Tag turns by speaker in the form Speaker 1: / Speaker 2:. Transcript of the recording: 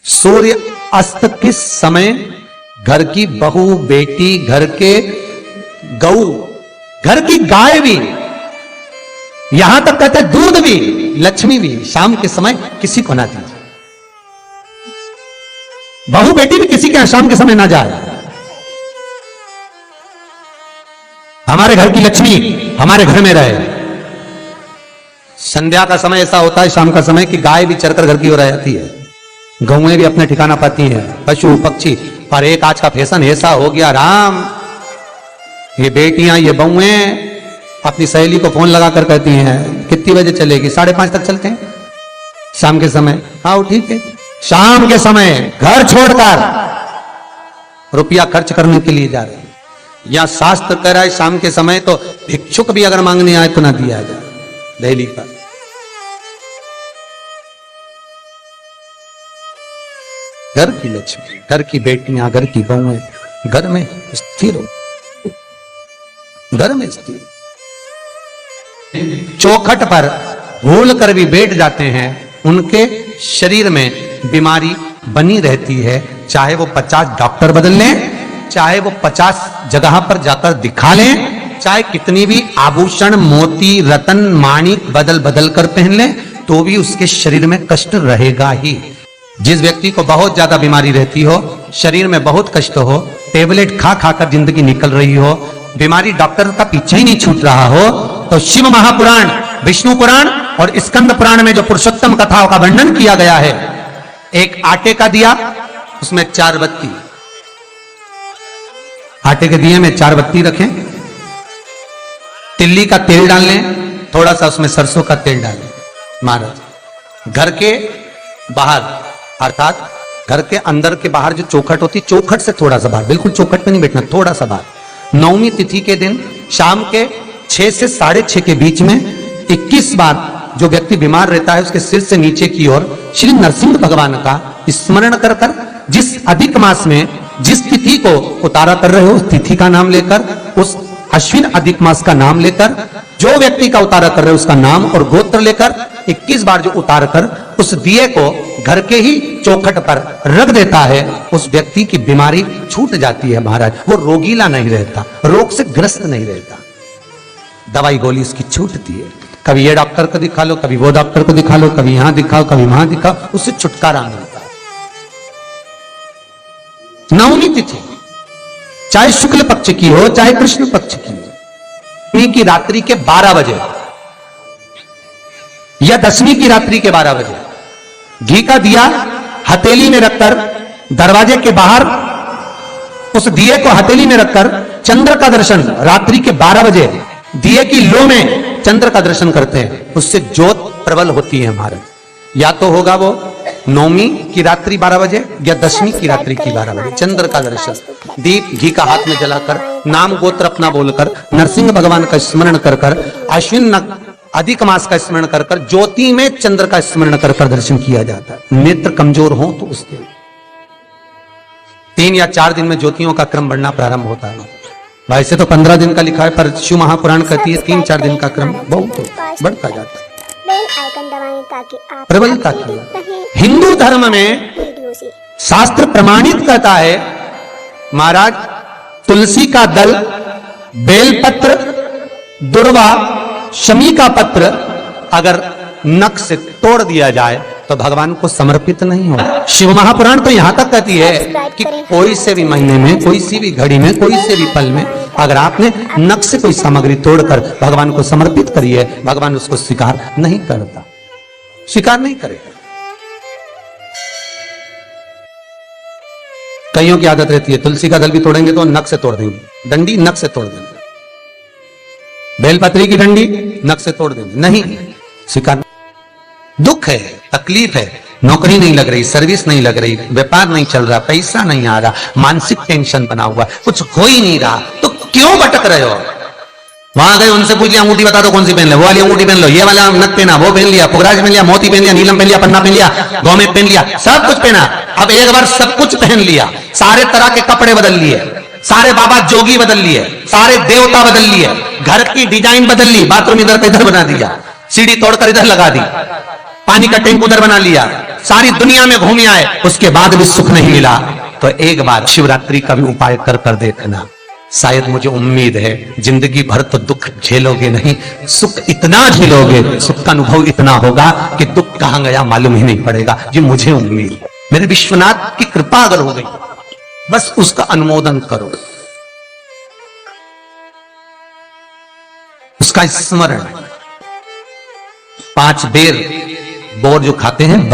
Speaker 1: सूर्य अस्त के समय घर की बहू, बेटी, घर के गऊ, घर की गाय भी, यहां तक कहते दूध भी, लक्ष्मी भी शाम के समय किसी को ना दीजिए। बहू बेटी भी किसी के शाम के समय ना जाए। हमारे घर की लक्ष्मी हमारे घर में रहे। संध्या का समय ऐसा होता है, शाम का समय, कि गाय भी चरकर घर की ओर आ जाती है, गौएं भी अपने ठिकाना पाती हैं, पशु पक्षी। पर एक आज का फैशन ऐसा हो गया राम, ये बेटियां, ये बहुएं अपनी सहेली को फोन लगाकर कहती हैं कितनी बजे चलेगी? 5:30 तक चलते हैं शाम के समय। आओ ठीक है। शाम के समय घर छोड़कर रुपया खर्च करने के लिए जा रहे हैं। या शास्त्र कह रहा है शाम के समय तो भिक्षुक भी अगर मांगने आए तो ना दिया जाए। दहली पर घर की लक्ष्मी, घर की बेटियां, घर की बहुएं घर में स्थिर हो, घर में स्थिर। चौखट पर भूल कर भी बैठ जाते हैं, उनके शरीर में बीमारी बनी रहती है। चाहे वो 50 डॉक्टर बदल लें, चाहे वो 50 जगह पर जाकर दिखा लें, चाहे कितनी भी आभूषण, मोती, रतन, माणिक बदल बदल कर पहन लें, तो भी उसके शरीर में कष्ट रहेगा ही। जिस व्यक्ति को बहुत ज्यादा बीमारी रहती हो, शरीर में बहुत कष्ट हो, टेबलेट खा खाकर जिंदगी निकल रही हो, बीमारी डॉक्टर का पीछे ही नहीं छूट रहा हो, तो शिव महापुराण, विष्णु पुराण और स्कंद पुराण में जो पुरुषोत्तम कथाओं का वर्णन किया गया है, एक आटे का दिया, उसमें 4 बत्ती, आटे के दिए में 4 बत्ती रखें, तिल्ली का तेल डाल लें, थोड़ा सा उसमें सरसों का तेल डालें। महाराज घर के बाहर, अर्थात घर के अंदर के बाहर जो चौखट होती, चौखट से थोड़ा सा बाहर, बिल्कुल चौखट पे नहीं बैठना, थोड़ा सा बाहर, 9वीं तिथि के दिन शाम के 6 से 6:30 के बीच में 21 बार जो व्यक्ति बीमार रहता है उसके सिर से नीचे की ओर श्री नरसिंह भगवान का स्मरण कर कर, जिस अधिक मास में जिस तिथि को उतारा कर रहे हो उस तिथि का नाम लेकर, उस अश्विन अधिक मास का नाम लेकर, जो व्यक्ति का उतारा कर रहे हो उसका नाम और गोत्र लेकर 21 बार जो उतार कर उस दिए को घर के ही चौखट पर रख देता है, उस व्यक्ति की बीमारी छूट जाती है महाराज। वो रोगीला नहीं रहता, रोग से ग्रस्त नहीं रहता, दवाई गोली उसकी छूटती है। कभी ये डॉक्टर को दिखा लो, कभी वो डॉक्टर को दिखा लो, कभी यहां दिखाओ, कभी वहां दिखाओ, उससे छुटकारा मिलता है। 9वीं तिथि चाहे शुक्ल पक्ष की हो चाहे कृष्ण पक्ष की हो, की रात्रि के 12 बजे या 10वीं की रात्रि के 12 बजे घी का दिया हथेली में रखकर दरवाजे के बाहर उस दिए को हथेली में रखकर चंद्र का दर्शन रात्रि के 12 बजे दिए की लो में चंद्र का दर्शन करते हैं, उससे ज्योत प्रबल होती है महाराज। या तो होगा वो 9वीं की रात्रि 12 बजे या 10वीं की रात्रि की 12 बजे चंद्र का दर्शन, दीप घी का हाथ में जलाकर, नाम गोत्र अपना बोलकर, नरसिंह भगवान का स्मरण कर कर, अश्विन अधिक मास का स्मरण कर कर, ज्योति में चंद्र का स्मरण कर कर दर्शन किया जाता है। नेत्र कमजोर हो तो उस दिन 3 या 4 दिन में ज्योतियों का क्रम बढ़ना प्रारंभ होता है। वैसे तो 15 दिन का लिखा है, पर शिव महापुराण कहती है 3-4 दिन का क्रम बहुत बढ़ता जाता है। प्रबलता की हिंदू धर्म में शास्त्र प्रमाणित करता है महाराज, तुलसी का दल, बेलपत्र, दुर्वा, शमी का पत्र अगर नख से तोड़ दिया जाए तो भगवान को समर्पित नहीं हो। शिव महापुराण तो यहां तक कहती है कि कोई से भी महीने में, कोई सी भी घड़ी में, कोई से भी पल में अगर आपने नख से कोई सामग्री तोड़कर भगवान को समर्पित करी है, भगवान उसको स्वीकार नहीं करता, स्वीकार नहीं करेगा। कईयों की आदत रहती है तुलसी का दल भी तोड़ेंगे तो नख से तोड़ देंगे, डंडी नख से तोड़ देंगे, बेलपत्री की डंडी नख से तोड़ देंगे, नहीं स्वीकार। दुख है, तकलीफ है, नौकरी नहीं लग रही, सर्विस नहीं लग रही, व्यापार नहीं चल रहा, पैसा नहीं आ रहा, मानसिक टेंशन बना हुआ, कुछ हो ही नहीं रहा, तो क्यों भटक रहे हो? वहां गए, उनसे पूछ लिया अंगूठी बता दो कौन सी पहन ले, वो वाली अंगूठी पहन लो, ये वाला नथ पहना, वो पहन लिया, पुखराज पहन लिया, मोती पहन लिया, नीलम पहन लिया, पन्ना पहन लिया, गौमेद पहन लिया, सब कुछ पहना। अब एक बार सब कुछ पहन लिया, सारे तरह के कपड़े बदल लिए, सारे बाबा जोगी बदल लिए, सारे देवता बदल लिए, घर की डिजाइन बदल ली, बाथरूम इधर का इधर बना दिया, सीढ़ी तोड़कर इधर लगा दी, पानी का टैंक उधर बना लिया, सारी दुनिया में घूम आए, उसके बाद भी सुख नहीं मिला, तो एक बार शिवरात्रि का भी उपाय कर देखना। शायद मुझे उम्मीद है जिंदगी भर तो दुख झेलोगे नहीं, सुख इतना झेलोगे, सुख का अनुभव इतना होगा कि दुख कहां गया मालूम ही नहीं पड़ेगा। जी मुझे उम्मीद है, मेरे विश्वनाथ की कृपा अगर हो गई, बस उसका अनुमोदन करो, उसका स्मरण। 5 बेर बोर जो खाते हैं